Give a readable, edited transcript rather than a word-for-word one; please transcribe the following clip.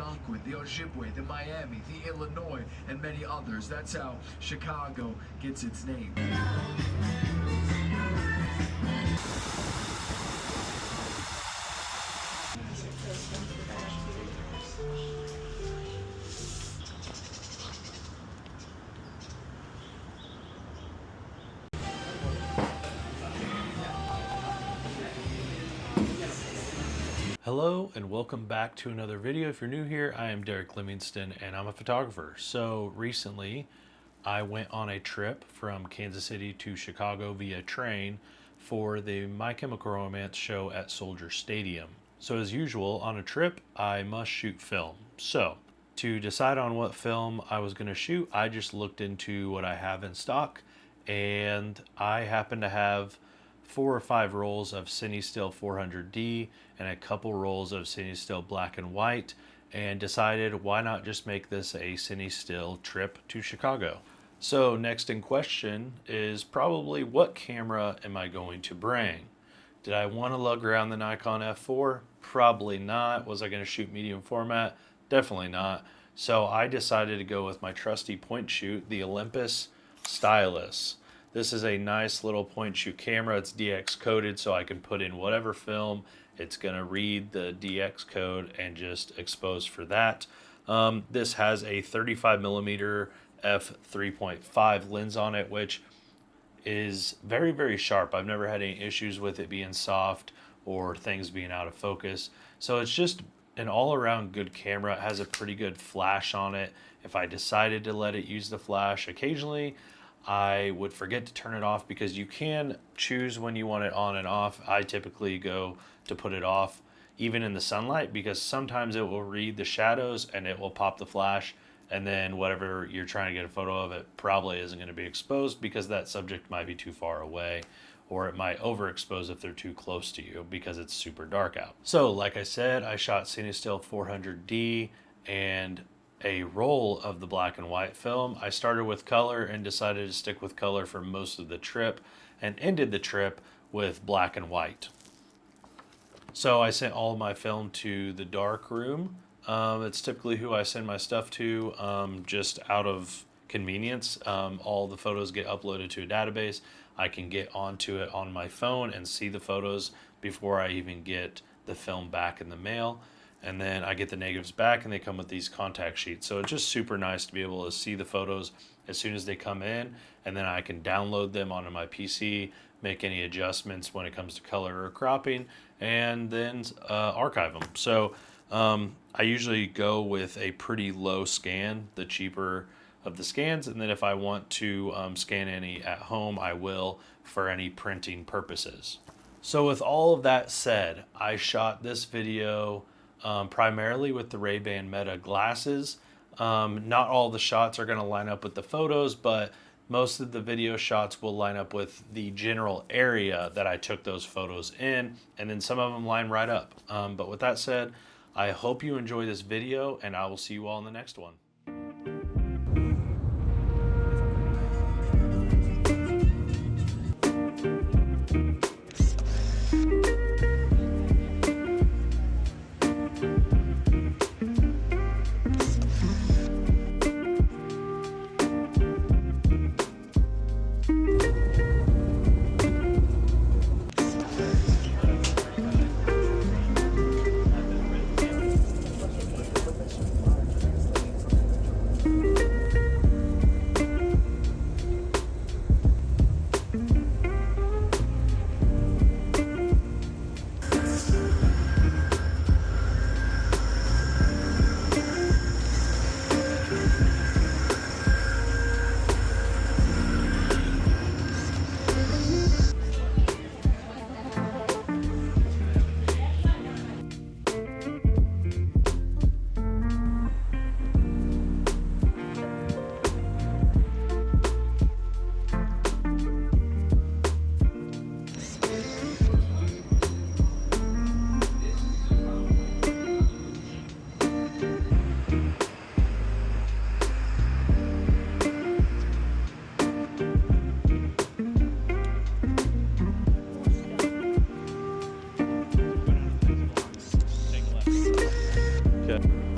Algonquin, the Ojibwe, the Miami, the Illinois, and many others. That's how Chicago gets its name. Hello and welcome back to another video. If you're new here, I am Derek Livingston and I'm a photographer. So recently I went on a trip from Kansas City to Chicago via train for the My Chemical Romance show at Soldier Stadium. So as usual, on a trip, I must shoot film. So to decide on what film I was going to shoot, I just looked into what I have in stock, and I happen to have 4 or 5 rolls of CineStill 400D and a couple rolls of CineStill black and white, and decided why not just make this a CineStill trip to Chicago. So next in question is probably, what camera am I going to bring? Did I want to lug around the Nikon F4? Probably not. Was I going to shoot medium format? Definitely not. So I decided to go with my trusty point shoot, the Olympus Stylus. This is a nice little point shoot camera. It's DX coded, so I can put in whatever film. It's going to read the DX code and just expose for that. This has a 35mm f3.5 lens on it, which is very, very sharp. I've never had any issues with it being soft or things being out of focus. So it's just an all-around good camera. It has a pretty good flash on it. If I decided to let it use the flash, occasionally I would forget to turn it off, because you can choose when you want it on and off. I typically go to put it off even in the sunlight, because sometimes it will read the shadows and it will pop the flash, and then whatever you're trying to get a photo of, it probably isn't going to be exposed because that subject might be too far away, or it might overexpose if they're too close to you because it's super dark out. So like I said, I shot CineStill 400D and a roll of the black and white film. I started with color and decided to stick with color for most of the trip, and ended the trip with black and white. So I sent all of my film to the dark room. It's typically who I send my stuff to, just out of convenience. All the photos get uploaded to a database. I can get onto it on my phone and see the photos before I even get the film back in the mail. And then I get the negatives back, and they come with these contact sheets. So it's just super nice to be able to see the photos as soon as they come in, and then I can download them onto my PC, make any adjustments when it comes to color or cropping, and then archive them. So I usually go with a pretty low scan, the cheaper of the scans, and then if I want to scan any at home, I will, for any printing purposes. So with all of that said, I shot this video primarily with the Ray-Ban Meta glasses. Not all the shots are going to line up with the photos, but most of the video shots will line up with the general area that I took those photos in, and then some of them line right up. But with that said, I hope you enjoy this video, and I will see you all in the next one. Okay.